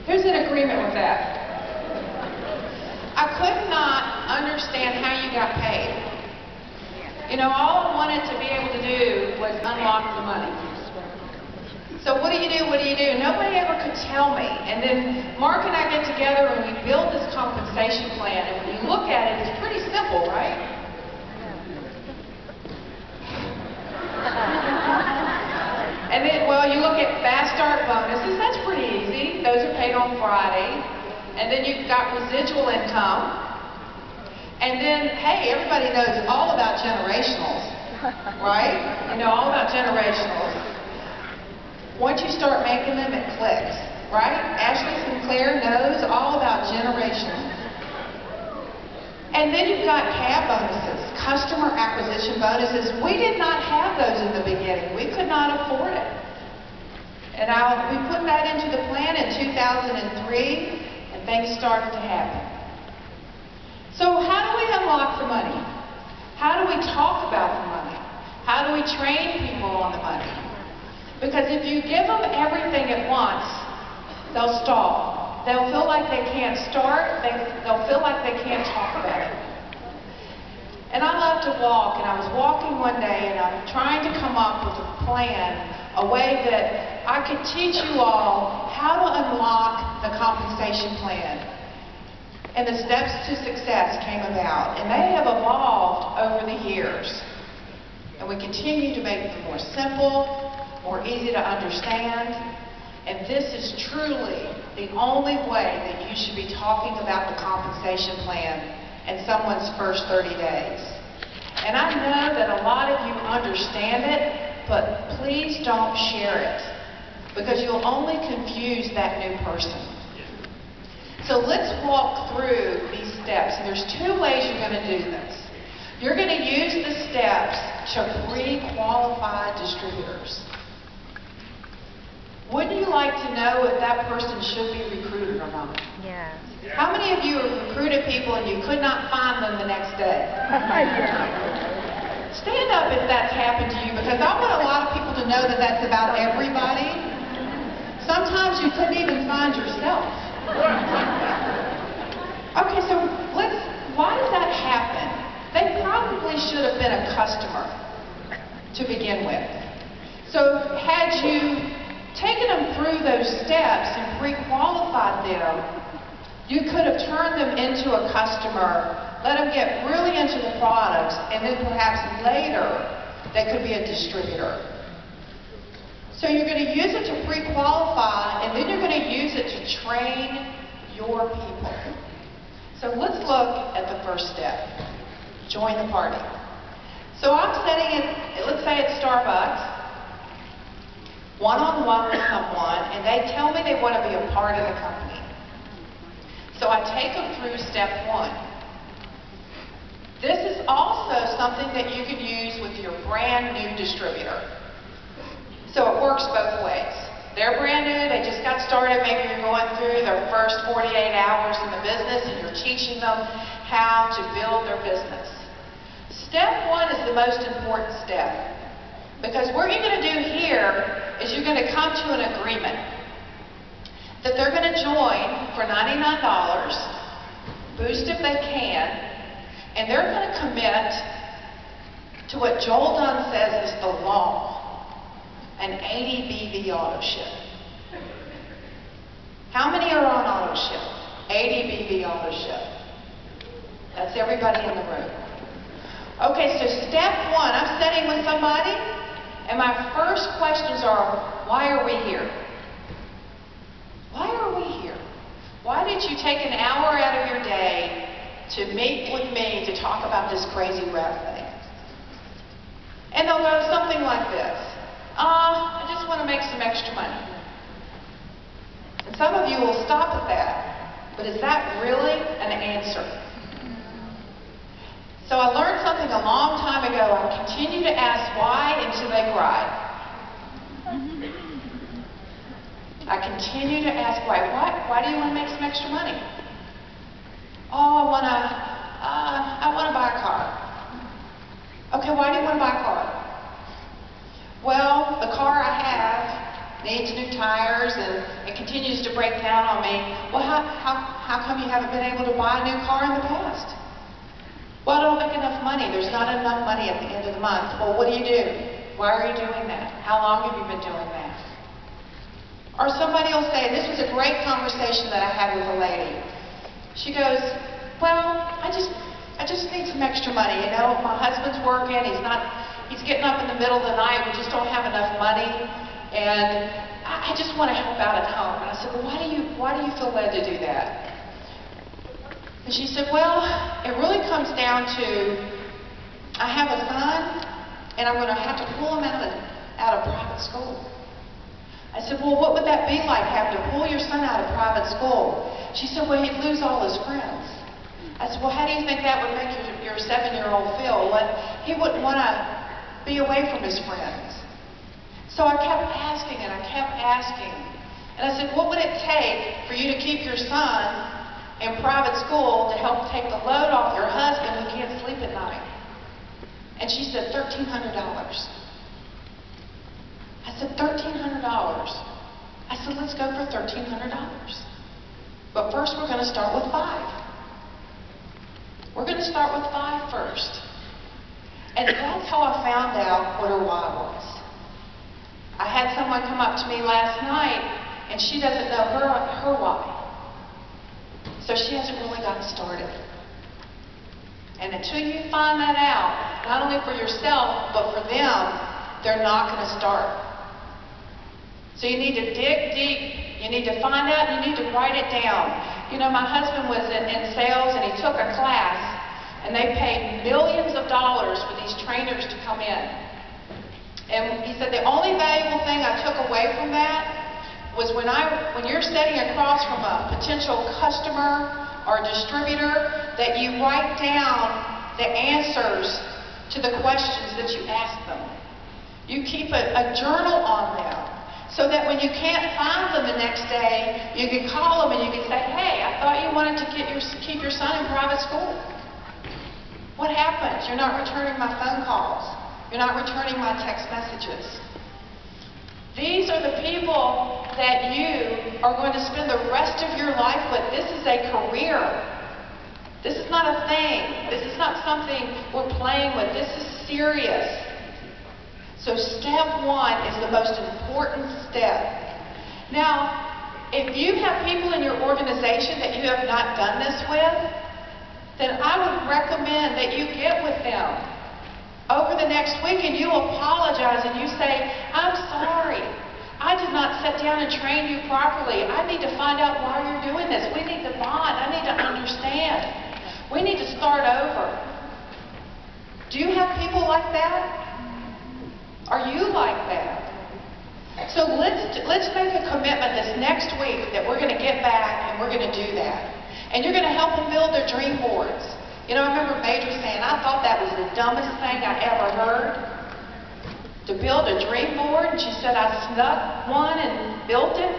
Who's in agreement with that? I could not understand how you got paid. You know, all I wanted to be able to do was unlock the money. So what do you do? What do you do? Nobody ever could tell me. And then Mark and I get together and we build this compensation plan. And when you look at it, it's pretty simple, right? And then, well, you look at fast start bonuses. That's pretty easy. Those are paid on Friday. And then you've got residual income. And then, hey, everybody knows all about generationals, right? You know all about generationals. Once you start making them, it clicks, right? Ashley Sinclair knows all about generations. And then you've got CAB bonuses, customer acquisition bonuses. We did not have those in the beginning. We could not afford it. And we put that into the plan in 2003, and things started to happen. So how do we unlock the money? How do we talk about the money? How do we train people on the money? Because if you give them everything at once, they'll stall. They'll feel like they can't start. They'll feel like they can't talk about it. And I love to walk, and I was walking one day, and I'm trying to come up with a plan, a way that I could teach you all how to unlock the compensation plan. And the steps to success came about, and they have evolved over the years. And we continue to make them more simple, more easy to understand, and this is truly the only way that you should be talking about the compensation plan in someone's first 30 days. And I know that a lot of you understand it, but please don't share it, because you'll only confuse that new person. So let's walk through these steps. And there's two ways you're going to do this. You're going to use the steps to pre-qualify distributors. Wouldn't you like to know if that person should be recruited or not? Yeah. How many of you have recruited people and you could not find them the next day? Stand up if that's happened to you, because I want a lot of people to know that that's about everybody. Sometimes you couldn't even find yourself. Okay, so why does that happen? They probably should have been a customer to begin with. So had you taken them through those steps and pre-qualified them, you could have turned them into a customer, let them get really into the products, and then perhaps later they could be a distributor. So you're going to use it to pre-qualify, and then you're going to use it to train your people. So let's look at the first step. Join the party. So I'm sitting at, let's say at Starbucks, one-on-one with someone, and they tell me they want to be a part of the company. So I take them through step one. This is also something that you can use with your brand new distributor. So it works both ways. They're brand new, they just got started, maybe you're going through their first 48 hours in the business and you're teaching them how to build their business. Step one is the most important step, because what you're going to do here is you're going to come to an agreement that they're going to join for $99, boost if they can, and they're going to commit to what Joel Dunn says is the law. An 80 BV auto ship. How many are on auto ship? 80 BV auto ship. That's everybody in the room. Okay, so step one, I'm sitting with somebody, and my first questions are, why are we here? Why are we here? Why did you take an hour out of your day to meet with me to talk about this crazy rep thing? And they'll go something like this. I just want to make some extra money. And some of you will stop at that, but is that really an answer? So I learned something a long time ago. I continue to ask why until they cry. I continue to ask why. Why do you want to make some extra money? Oh, I want to buy a car. Okay, why do you want to buy a car? Well, the car I have needs new tires and continues to break down on me. Well, how come you haven't been able to buy a new car in the past? Well, I don't make enough money. There's not enough money at the end of the month. Well, what do you do? Why are you doing that? How long have you been doing that? Or somebody will say, this was a great conversation that I had with a lady. She goes, well, I just need some extra money. You know, my husband's working. He's getting up in the middle of the night. We just don't have enough money. And I just want to help out at home. And I said, well, why do you feel led to do that? And she said, well, it really comes down to, I have a son, and I'm going to have to pull him out of private school. I said, well, what would that be like, having to pull your son out of private school? She said, well, he'd lose all his friends. I said, well, how do you think that would make your 7-year-old feel? Well, he wouldn't want to be away from his friends. So I kept asking and I kept asking. And I said, what would it take for you to keep your son in private school to help take the load off your husband who can't sleep at night? And she said, $1,300. I said, $1,300. I said, let's go for $1,300. But first we're going to start with 5. We're going to start with 5 first. And that's how I found out what her why was. I had someone come up to me last night, and she doesn't know her why. So she hasn't really gotten started. And until you find that out, not only for yourself, but for them, they're not going to start. So you need to dig deep. You need to find out, and you need to write it down. You know, my husband was in sales, and he took a class, and they paid millions of dollars for these trainers to come in. And he said the only valuable thing I took away from that was when you're sitting across from a potential customer or distributor, that you write down the answers to the questions that you ask them. You keep a journal on them so that when you can't find them the next day, you can call them and you can say, hey, I thought you wanted to keep your son in private school. What happened? You're not returning my phone calls. You're not returning my text messages. These are the people that you are going to spend the rest of your life with. This is a career. This is not a thing. This is not something we're playing with. This is serious. So step 1 is the most important step. Now, if you have people in your organization that you have not done this with, then I would recommend that you get with them over the next week and you apologize and you say, I'm sorry. I did not sit down and train you properly. I need to find out why you're doing this. We need to bond. I need to understand. We need to start over. Do you have people like that? Are you like that? So let's make a commitment this next week that we're going to get back and we're going to do that. And you're going to help them build their dream boards. You know, I remember Major saying, I thought that was the dumbest thing I ever heard, to build a dream board. And she said, I snuck one and built it,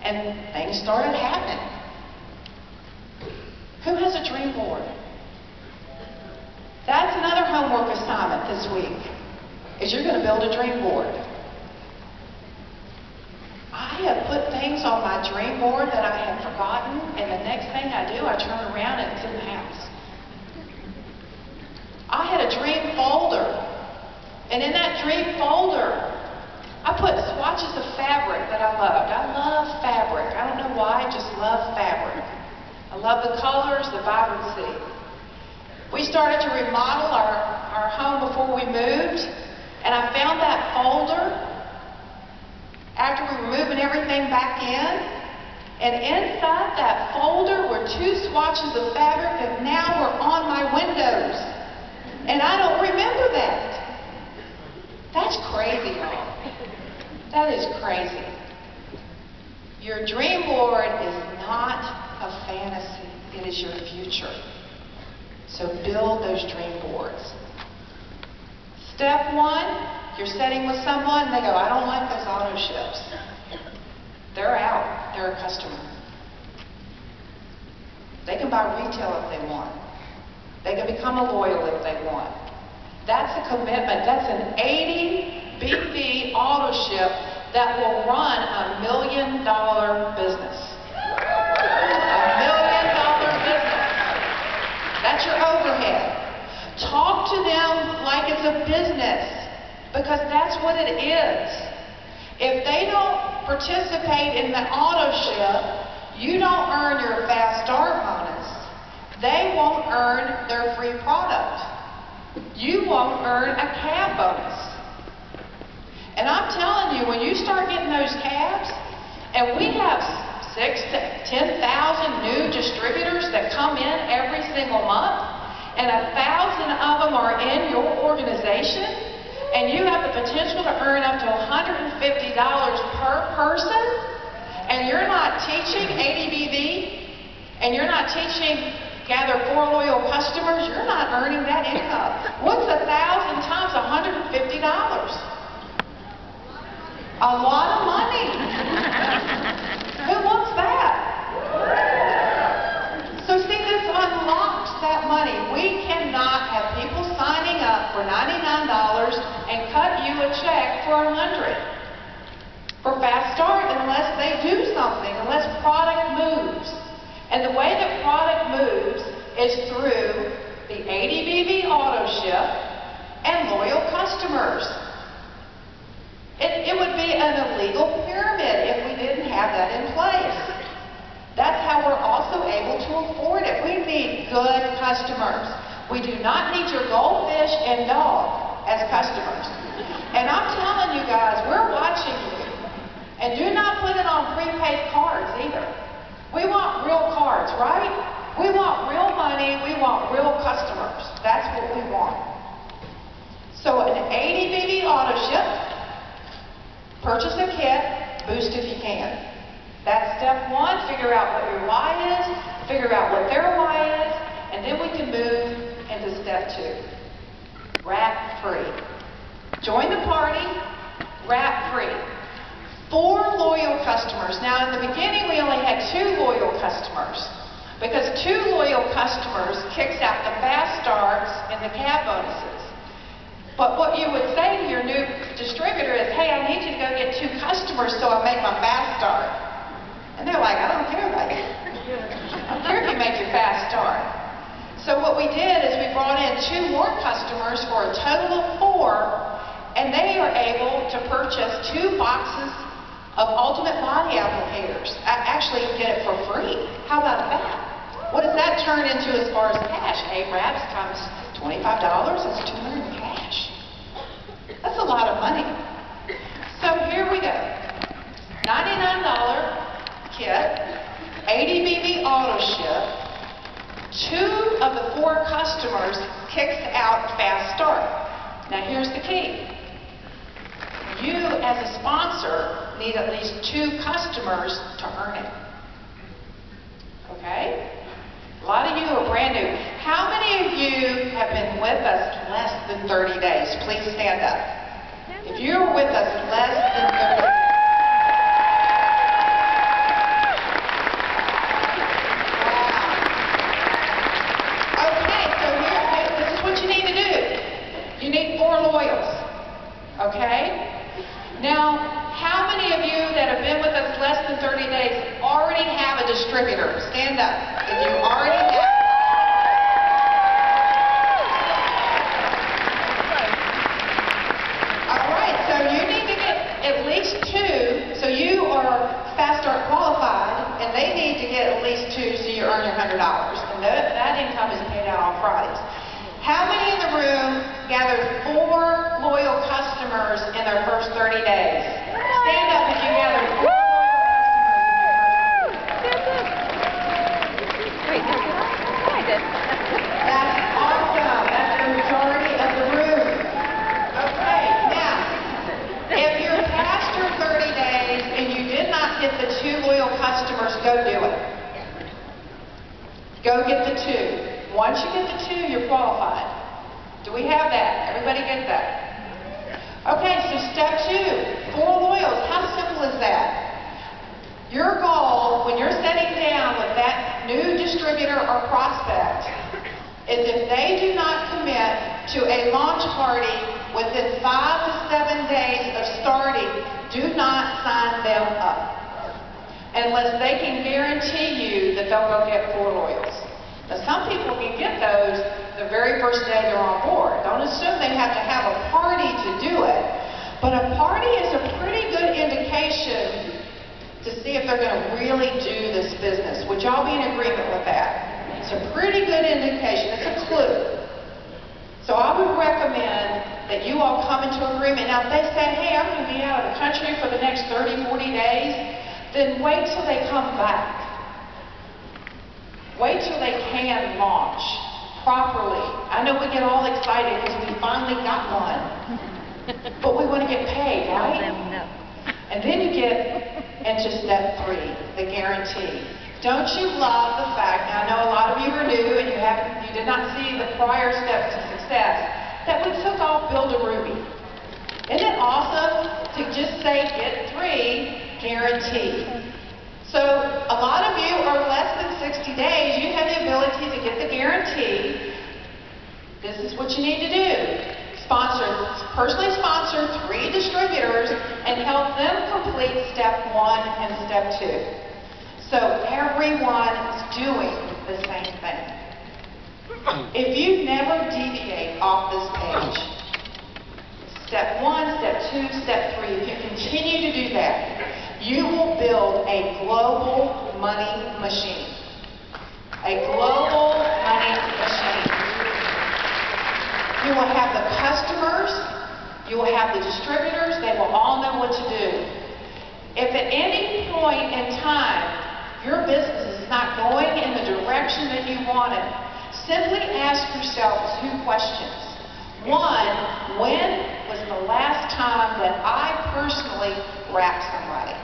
and things started happening. Who has a dream board? That's another homework assignment this week, is you're going to build a dream board. I have put things on my dream board that I had forgotten, and the next thing I do, I turn around and it's in the house. I had a dream folder, and in that dream folder, I put swatches of fabric that I loved. I love fabric. I don't know why, I just love fabric. I love the colors, the vibrancy. We started to remodel our home before we moved, and I found that folder after we were moving everything back in, and inside that folder were 2 swatches of fabric that now were on my windows. And I don't remember that. That's crazy, y'all. That is crazy. Your dream board is not a fantasy. It is your future. So build those dream boards. Step 1, you're sitting with someone, and they go, I don't like those auto ships. They're out. They're a customer. They can buy retail if they want. They can become a loyal if they want. That's a commitment. That's an 80 BP auto ship that will run $1 million business. $1 million business. That's your overhead. Talk to them like it's a business, because that's what it is. If they don't participate in the auto ship, you don't earn your fast start bonus. They won't earn their free product. You won't earn a cab bonus. And I'm telling you, when you start getting those cabs, and we have 6,000 to 10,000 new distributors that come in every single month, and 1,000 of them are in your organization, and you have the potential to earn up to $150 per person, and you're not teaching ADBV, and you're not teaching gather 4 loyal customers, you're not earning that income. What's 1,000 times $150? A lot of money. Who wants that? So see, this unlocks that money. We cannot have people signing up for $99 and cut you a check for $100 for Fast Start unless they do something, unless product moves. And the way that product moves is through the ADBV auto ship and loyal customers. It would be an illegal pyramid if we didn't have that in place. That's how we're also able to afford it. We need good customers. We do not need your goldfish and dog as customers. And I'm telling you guys, we're watching you. And do not put it on prepaid cards either. We want real cards, right? We want real money. We want real customers. That's what we want. So an ADBV auto ship, purchase a kit, boost if you can. That's step 1. Figure out what your why is, figure out what their why is, and then we can move into step 2. Wrap free. Join the party, wrap free. 4 loyal customers. Now in the beginning we only had 2 loyal customers, because 2 loyal customers kicks out the fast starts and the cab bonuses. But what you would say to your new distributor is, hey, I need you to go get 2 customers so I make my fast start. And they're like, I don't care about you. I don't care if you make your fast start. So what we did is we brought in 2 more customers for a total of 4, and they are able to purchase 2 boxes of Ultimate Body Applicators. Actually, you get it for free. How about that? What does that turn into as far as cash? 8 wraps times $25, that's $200 in cash. That's a lot of money. So here we go. $99 kit, ADBV auto ship, 2 of the 4 customers kicks out fast start. Now here's the key. You as a sponsor need at least 2 customers to earn it. Okay? A lot of you are brand new. How many of you have been with us less than 30 days? Please stand up. If you're with us less than 30 days. Wow. Okay, so this is what you need to do. You need 4 loyals. Okay? Now, how many of you that have been with us less than 30 days already have a distributor? Stand up. If you already have. All right, so you need to get at least 2, so you are Fast Start qualified, and they need to get at least 2 so you earn your $100. And that income is paid out on Fridays. How many in the room gathered 4 loyal customers in their first 30 days? Stand up if you gathered 4 loyal customers in your first 30 days. That's awesome. That's the majority of the room. Okay, now, if you're past your 30 days and you did not get the 2 loyal customers, go do it. Go get the 2. Once you get the 2, you're qualified. Do we have that? Everybody get that? Okay, so step 2, 4 loyals. How simple is that? Your goal, when you're sitting down with that new distributor or prospect, is if they do not commit to a launch party within 5 to 7 days of starting, do not sign them up unless they can guarantee you that they'll go get 4 loyals. Now, some people can get those the very first day they're on board. Don't assume they have to have a party to do it, but a party is a pretty good indication to see if they're going to really do this business. Would y'all be in agreement with that? It's a pretty good indication. It's a clue. So I would recommend that you all come into agreement. Now, if they say, hey, I'm going to be out of the country for the next 30, 40 days, then wait till they come back. Wait till they can launch properly. I know we get all excited because we finally got one, but we want to get paid, right? And then you get into step 3, the guarantee. Don't you love the fact, now I know a lot of you are new and you did not see the prior steps to success, that we took off Build a Ruby. Isn't it awesome to just say get 3, guarantee? So a lot of you are less than 60 days. You have the ability to get the guarantee. This is what you need to do. Personally sponsor 3 distributors and help them complete step 1 and step 2. So everyone is doing the same thing. If you never deviate off this page, step 1, step 2, step 3, if you continue to do that, you will build a global money machine. A global money machine. You will have the customers, you will have the distributors, they will all know what to do. If at any point in time your business is not going in the direction that you want it, simply ask yourself 2 questions. 1, when was the last time that I personally wrapped somebody?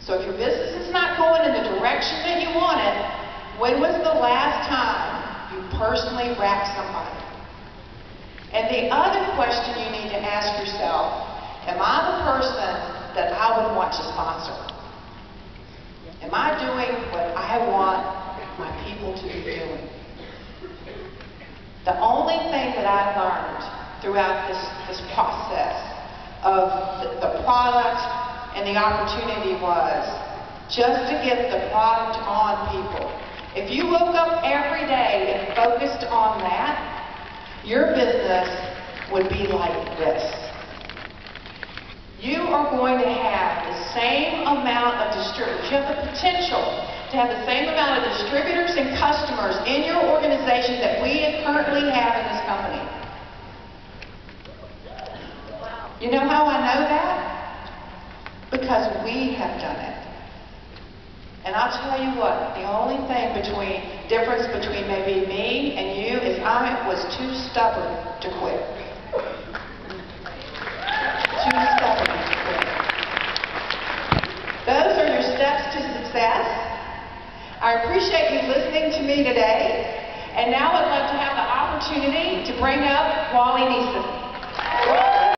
So if your business is not going in the direction that you want it, when was the last time you personally wrapped somebody? And the other question you need to ask yourself, am I the person that I would want to sponsor? Am I doing what I want my people to be doing? The only thing that I learned throughout this process of the product and the opportunity was just to get the product on people. If you woke up every day and focused on that, your business would be like this. You are going to have the same amount of distributors. You have the potential to have the same amount of distributors and customers in your organization that we currently have in this company. You know how I know that? Because we have done it. And I'll tell you what, the only difference between maybe me and you is I was too stubborn to quit. Too stubborn to quit. Those are your steps to success. I appreciate you listening to me today. And now I'd love to have the opportunity to bring up Wally Neeson.